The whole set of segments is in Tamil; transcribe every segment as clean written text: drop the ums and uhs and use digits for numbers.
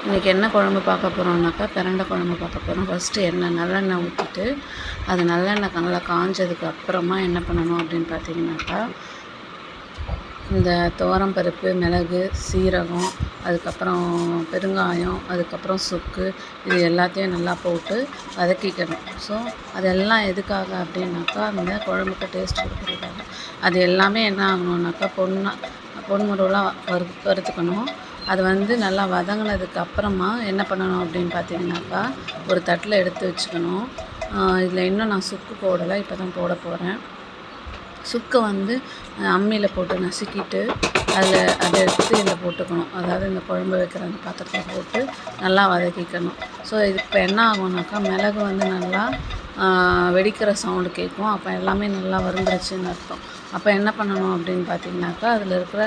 இன்றைக்கி என்ன குழம்பு பார்க்க போகிறோம்னாக்கா பிரண்டை குழம்பு பார்க்க போகிறோம். ஃபஸ்ட்டு நல்லெண்ணெய் ஊற்றிட்டு அது நல்லெண்ணெய் நல்லா காஞ்சதுக்கு அப்புறமா என்ன பண்ணணும் அப்படின்னு பார்த்தீங்கன்னாக்கா, இந்த துவரம் பருப்பு, மிளகு, சீரகம், அதுக்கப்புறம் பெருங்காயம், அதுக்கப்புறம் சுக்கு, இது எல்லாத்தையும் நல்லா போட்டு வதக்கிக்கணும். ஸோ அதெல்லாம் எதுக்காக அப்படின்னாக்கா, அந்த குழம்புக்கு டேஸ்ட் கொடுக்குறதுக்காக. அது எல்லாமே என்ன ஆகணுன்னாக்கா பொன்முருவலாக வறுத்துக்கணும். அது நல்லா வதங்கினதுக்கு அப்புறமா என்ன பண்ணணும் அப்படின்னு பார்த்தீங்கன்னாக்கா, ஒரு தட்டில் எடுத்து வச்சுக்கணும். இதில் இன்னும் நான் சுக்கு போடலை, இப்போ தான் போட போகிறேன். சுக்கை அம்மியில் போட்டு நசுக்கிட்டு அதை எடுத்து இதில் போட்டுக்கணும். அதாவது இந்த குழம்பு வைக்கிற அந்த பாத்திரத்தில் போட்டு நல்லா வதக்கிக்கணும். ஸோ இது இப்போ என்ன ஆகும்னாக்கா, மிளகு நல்லா வெடிக்கிற சவுண்டு கேட்கும். அப்போ எல்லாமே நல்லா வறுந்துருச்சுன்னு அர்த்தம். அப்போ என்ன பண்ணணும் அப்படின்னு பார்த்தீங்கன்னாக்கா, அதில் இருக்கிற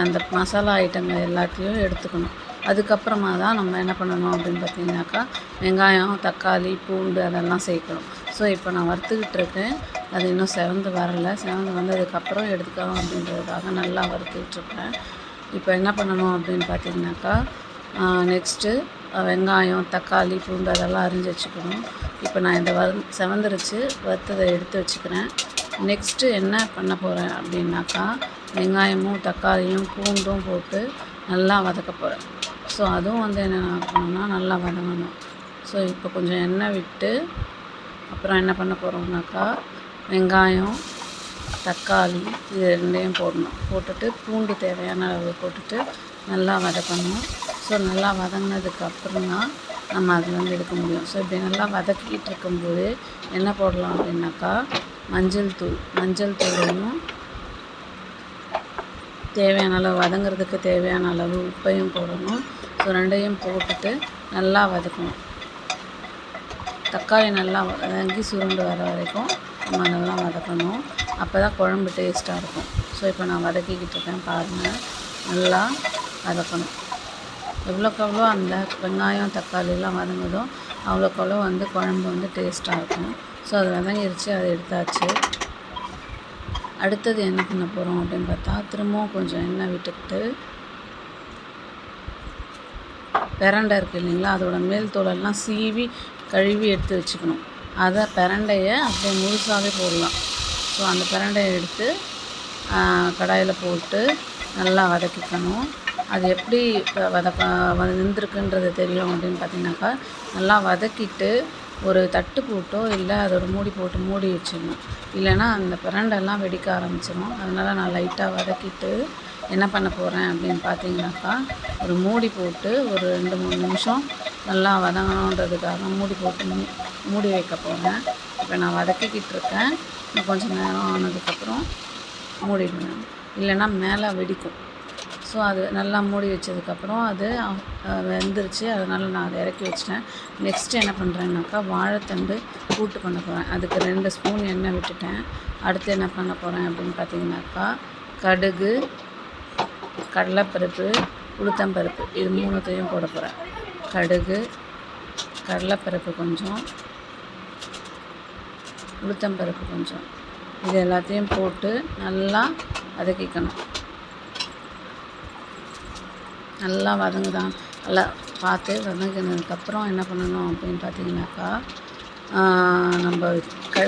அந்த மசாலா ஐட்டங்கள் எல்லாத்தையும் எடுத்துக்கணும். அதுக்கப்புறமா தான் நம்ம என்ன பண்ணணும் அப்படின்னு பார்த்தீங்கன்னாக்கா, வெங்காயம், தக்காளி, பூண்டு அதெல்லாம் சேர்க்கணும். ஸோ இப்போ நான் வறுத்துக்கிட்டு இருக்கேன். அது இன்னும் செவந்து வரலை. செவந்து வந்ததுக்கப்புறம் எடுத்துக்கலாம் அப்படின்றதுக்காக நல்லா வறுத்துக்கிட்டுருக்கேன். இப்போ என்ன பண்ணணும் அப்படின்னு பார்த்தீங்கன்னாக்கா, நெக்ஸ்ட்டு வெங்காயம், தக்காளி, பூண்டு அதெல்லாம் அரிஞ்சு வச்சுக்கணும். இப்போ நான் இந்த செவந்துருச்சு வறுத்ததை எடுத்து வச்சுக்கிறேன். நெக்ஸ்ட்டு என்ன பண்ண போகிறேன் அப்படின்னாக்கா, வெங்காயமும் தக்காளியும் பூண்டும் போட்டு நல்லா வதக்க போகிறேன். ஸோ அதுவும் என்ன பண்ணணும்னா நல்லா வதங்கணும். ஸோ இப்போ கொஞ்சம் எண்ணெய் விட்டு அப்புறம் என்ன பண்ண போகிறோம்னாக்கா, வெங்காயம், தக்காளி இது ரெண்டையும் போடணும். போட்டுட்டு பூண்டு தேவையான அளவு போட்டுட்டு நல்லா வதக்கணும். ஸோ நல்லா வதங்கினதுக்கு அப்புறம் தான் நம்ம அதில் எடுக்க முடியும். ஸோ இப்படி நல்லா வதக்கிட்டு இருக்கும்போது என்ன போடலாம் அப்படின்னாக்கா, மஞ்சள் தூளையும் தேவையான அளவு வதங்கிறதுக்கு தேவையான அளவு உப்பையும் போடணும். ஸோ ரெண்டையும் போட்டுட்டு நல்லா வதக்கணும். தக்காளி நல்லா வதங்கி சுருண்டு வர வரைக்கும் நம்ம நல்லா வதக்கணும். அப்போ தான் குழம்பு டேஸ்ட்டாக இருக்கும். ஸோ இப்போ நான் வதக்கிக்கிட்டு இருக்கேன் பாருங்கள். நல்லா வதக்கணும். எவ்வளோக்கெவ்வளோ அந்த வெங்காயம், தக்காளிலாம் வதங்குதோ அவ்வளோக்கெவ்வளோ குழம்பு டேஸ்ட்டாக இருக்கும். ஸோ அது வதங்கிருச்சு, அதை எடுத்தாச்சு. அடுத்தது என்ன பண்ண போகிறோம் அப்படின்னு பார்த்தா, திரும்பவும் கொஞ்சம் எண்ணெய் விட்டுக்கிட்டு பிரண்டை இருக்குது இல்லைங்களா, அதோட மேல் தோலெல்லாம் சீவி கழுவி எடுத்து வச்சுக்கணும். அதை பிரண்டையை அப்படியே முழுசாகவே போடலாம். ஸோ அந்த பிரண்டையை எடுத்து கடாயில் போட்டு நல்லா வதக்கிக்கணும். அது எப்படி வெந்திருக்குன்றது தெரியும் அப்படின்னு பார்த்தீங்கன்னாக்கா, நல்லா வதக்கிட்டு ஒரு தட்டு போட்டோ இல்லை அதோட மூடி போட்டு மூடி வச்சிடணும். இல்லைன்னா அந்த பிரண்டெல்லாம் வெடிக்க ஆரம்பிச்சிடும். அதனால் நான் லைட்டாக வதக்கிட்டு என்ன பண்ண போகிறேன் அப்படின்னு பார்த்தீங்கன்னாக்கா, ஒரு மூடி போட்டு ஒரு 2-3 நிமிஷம் நல்லா வதங்கணுன்றதுக்காக மூடி போட்டு மூடி வைக்க போகிறேன். இப்போ நான் வதக்கிக்கிட்டு இருக்கேன். இன்னும் கொஞ்சம் நேரம் ஆனதுக்கப்புறம் மூடிடுவேன், இல்லைன்னா மேலே வெடிக்கும். ஸோ அது நல்லா மூடி வச்சதுக்கப்புறம் அது வெந்துருச்சு. அதனால் நான் அதை இறக்கி வச்சிட்டேன். நெக்ஸ்ட்டு என்ன பண்ணுறேன்னாக்கா, வாழைத்தண்டு கூட்டு பண்ண போகிறேன். அதுக்கு 2 ஸ்பூன் எண்ணெய் விட்டுட்டேன். அடுத்து என்ன பண்ண போகிறேன் அப்படின்னு பார்த்தீங்கன்னாக்கா, கடுகு, கடலைப்பருப்பு, உளுத்தம்பருப்பு இது 3த்தையும் போட போகிறேன். கடுகு, கடலைப்பருப்பு கொஞ்சம், உளுத்தம்பருப்பு கொஞ்சம், இது எல்லாத்தையும் போட்டு நல்லா வதக்கிக்கணும். நல்லா வதங்குதான் நல்லா பார்த்து வதங்கினதுக்கப்புறம் என்ன பண்ணணும் அப்படின்னு பார்த்தீங்கன்னாக்கா, நம்ம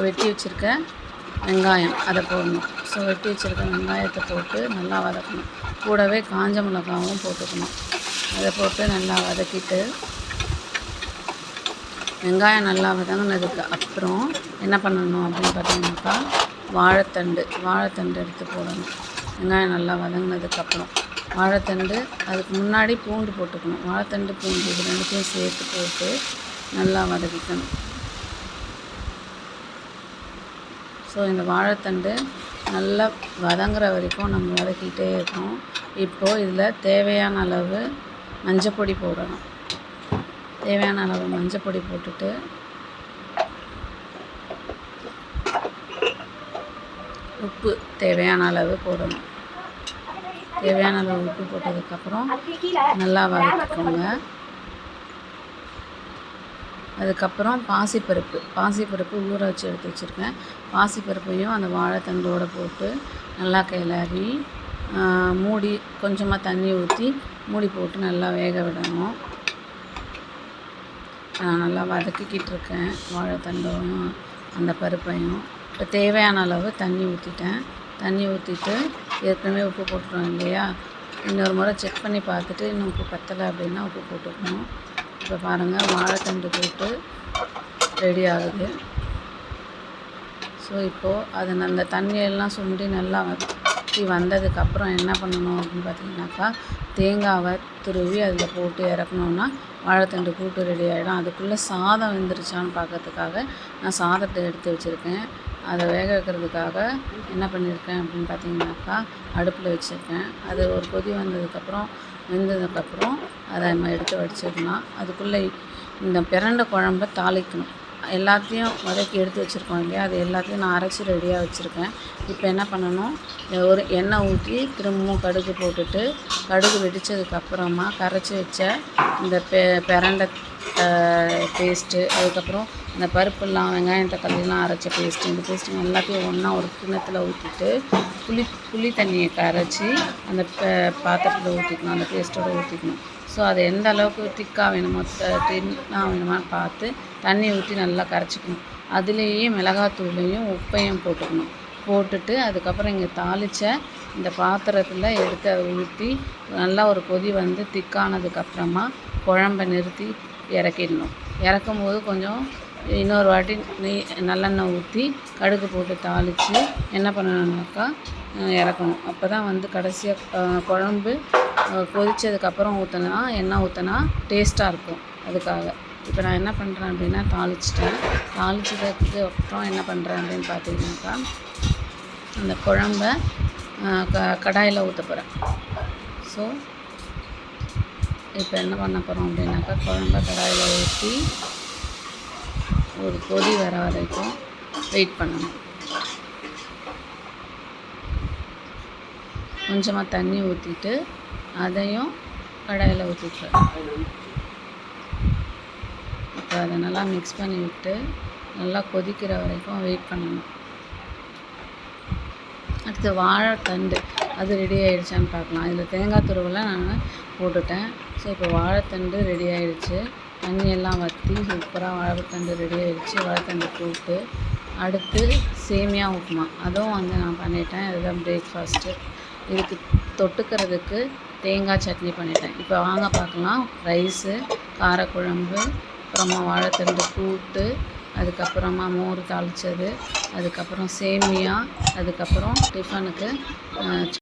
வெட்டி வச்சுருக்க வெங்காயம் அதை போடணும். ஸோ வெட்டி வச்சுருக்க வெங்காயத்தை போட்டு நல்லா வதக்கணும். கூடவே காஞ்ச மிளகாவும் போட்டுக்கணும். அதை போட்டு நல்லா வதக்கிட்டு வெங்காயம் நல்லா வதங்கினதுக்கு அப்புறம் என்ன பண்ணணும் அப்படின்னு பார்த்தீங்கன்னாக்கா, வாழைத்தண்டு எடுத்து போடணும். வெங்காயம் நல்லா வதங்கினதுக்கப்புறம் வாழைத்தண்டு, அதுக்கு முன்னாடி பூண்டு போட்டுக்கணும். வாழைத்தண்டு, பூண்டு இது 2த்தையும் சேர்த்து போட்டு நல்லா வதக்கிக்கணும். ஸோ இந்த வாழைத்தண்டு நல்லா வதங்குற வரைக்கும் நம்ம வதக்கிட்டே இருக்கணும். இப்போது இதில் தேவையான அளவு மஞ்சப்பொடி போடணும். தேவையான அளவு மஞ்சப்பொடி போட்டுட்டு உப்பு தேவையான அளவு போடணும். தேவையான அளவு உப்பு போட்டதுக்கப்புறம் நல்லா வதக்கிக்கோங்க. அதுக்கப்புறம் பாசிப்பருப்பு ஊற வச்சு எடுத்து வச்சுருக்கேன். பாசிப்பருப்பையும் அந்த வாழைத்தண்டோடு போட்டு நல்லா கிளறி மூடி கொஞ்சமாக தண்ணி ஊற்றி மூடி போட்டு நல்லா வேக விடணும். நல்லா வதக்கிக்கிட்டு இருக்கேன் வாழைத்தண்டும் அந்த பருப்பையும். இப்போ தேவையான அளவு தண்ணி ஊற்றிட்டேன். தண்ணி ஊற்றிட்டு ஏற்கனவே உப்பு போட்டுட்டோம் இல்லையா, இன்னொரு முறை செக் பண்ணி பார்த்துட்டு இன்னும் உப்பு பத்தலை அப்படின்னா உப்பு போட்டுக்கணும். இப்போ பாருங்கள் வாழைத்தண்டு போட்டு ரெடி ஆகுது. ஸோ இப்போது அது அந்த தண்ணியெல்லாம் சுண்டி நல்லா வற்றி வந்ததுக்கப்புறம் என்ன பண்ணணும் அப்படின்னு பார்த்தீங்கன்னாக்கா, தேங்காவை துருவி அதில் போட்டு இறக்கணுன்னா வாழைத்தண்டு கூட்டு ரெடி ஆகிடும். அதுக்குள்ளே சாதம் வெந்துருச்சான்னு பார்க்கறதுக்காக நான் சாதத்தை எடுத்து வச்சுருக்கேன். அதை வேக வைக்கிறதுக்காக என்ன பண்ணியிருக்கேன் அப்படின்னு பார்த்தீங்கன்னாக்கா, அடுப்பில் வச்சுருக்கேன். அது ஒரு கொதி வந்ததுக்கப்புறம் வெந்ததுக்கப்புறம் அதை நம்ம எடுத்து வச்சிடலாம். அதுக்குள்ளே இந்த பிரண்டை குழம்ப தாளிக்கணும். எல்லாத்தையும் வதக்கி எடுத்து வச்சுருக்கோம் இல்லையா, அது எல்லாத்தையும் நான் அரைச்சி ரெடியாக வச்சுருக்கேன். இப்போ என்ன பண்ணணும், ஒரு எண்ணெய் ஊற்றி திரும்பவும் கடுகு போட்டுட்டு, கடுகு வெடித்ததுக்கப்புறமா கரைச்சி வச்ச இந்த பிரண்டை பேஸ்ட்டு, அதுக்கப்புறம் இந்த பருப்புலாம் வெங்காயம் தக்காளிலாம் அரைச்ச பேஸ்ட்டு, இந்த பேஸ்ட்டு எல்லாத்தையும் ஒன்றா ஒரு கிண்ணத்தில் ஊற்றிட்டு புளி தண்ணியை கரைச்சி அந்த பாத்திரத்தில் ஊற்றிக்கணும், அந்த பேஸ்ட்டோடு ஊற்றிக்கணும். ஸோ அது எந்த அளவுக்கு திக்காக வேணுமோ தின்னாக வேணுமான்னு பார்த்து தண்ணி ஊற்றி நல்லா கரைச்சிக்கணும். அதுலேயே மிளகாத்தூளையும் உப்பையும் போட்டுட்டு அதுக்கப்புறம் இங்கே தாளித்த இந்த பாத்திரத்தில் எடுத்து அதை ஊற்றி நல்லா ஒரு கொதி வந்து திக்கானதுக்கப்புறமா குழம்ப நிறுத்தி இறக்கிடணும். இறக்கும்போது கொஞ்சம் இன்னொரு வாட்டி நல்லெண்ணெய் ஊற்றி கடுகு போட்டு தாளித்து என்ன பண்ணணுன்னாக்கா இறக்கணும். அப்போ தான் வந்து கடைசியாக குழம்பு கொதித்ததுக்கப்புறம் ஊற்றினா எண்ணெய் ஊற்றினா டேஸ்ட்டாக இருக்கும். அதுக்காக இப்போ நான் என்ன பண்ணுறேன் அப்படின்னா தாளிச்சிட்டேன். தாளிச்சதுக்கு அப்புறம் என்ன பண்ணுறேன் அப்படின்னு பார்த்தீங்கன்னாக்கா, அந்த குழம்ப கடாயில் ஊற்ற போகிறேன். ஸோ இப்போ என்ன பண்ண போகிறோம் அப்படின்னாக்கா, குழம்ப கடாயில் ஊற்றி ஒரு கொதி வர வரைக்கும் வெயிட் பண்ணணும். கொஞ்சமாக தண்ணி ஊற்றிட்டு அதையும் கடாயில் ஊற்றிக்கிறேன். இப்போ அதை நல்லா மிக்ஸ் பண்ணி விட்டு நல்லா கொதிக்கிற வரைக்கும் வெயிட் பண்ணணும். அடுத்து வாழைத்தண்டு அது ரெடி ஆகிடுச்சான்னு பார்க்கலாம். இதில் தேங்காய் துருவெல்லாம் நான் போட்டுட்டேன். ஸோ இப்போ வாழைத்தண்டு ரெடி ஆகிடுச்சு. தண்ணியெல்லாம் வற்றி சூப்பராக வாழைத்தண்டு ரெடி ஆகிடுச்சு. வாழைத்தண்டு கூட்டு. அடுத்து சேமியா உப்புமா அதுவும் வந்து நான் பண்ணிட்டேன். இதுதான் பிரேக்ஃபாஸ்ட்டு. இதுக்கு தொட்டுக்கிறதுக்கு தேங்காய் சட்னி பண்ணிட்டேன். இப்போ வாங்க பார்க்கலாம். ரைஸு, காரக்குழம்பு, அப்புறமா வாழைத்தண்டு கூட்டு, அதுக்கப்புறமா மோர் தாளித்தது, அதுக்கப்புறம் சேமியா, அதுக்கப்புறம் டிஃபனுக்கு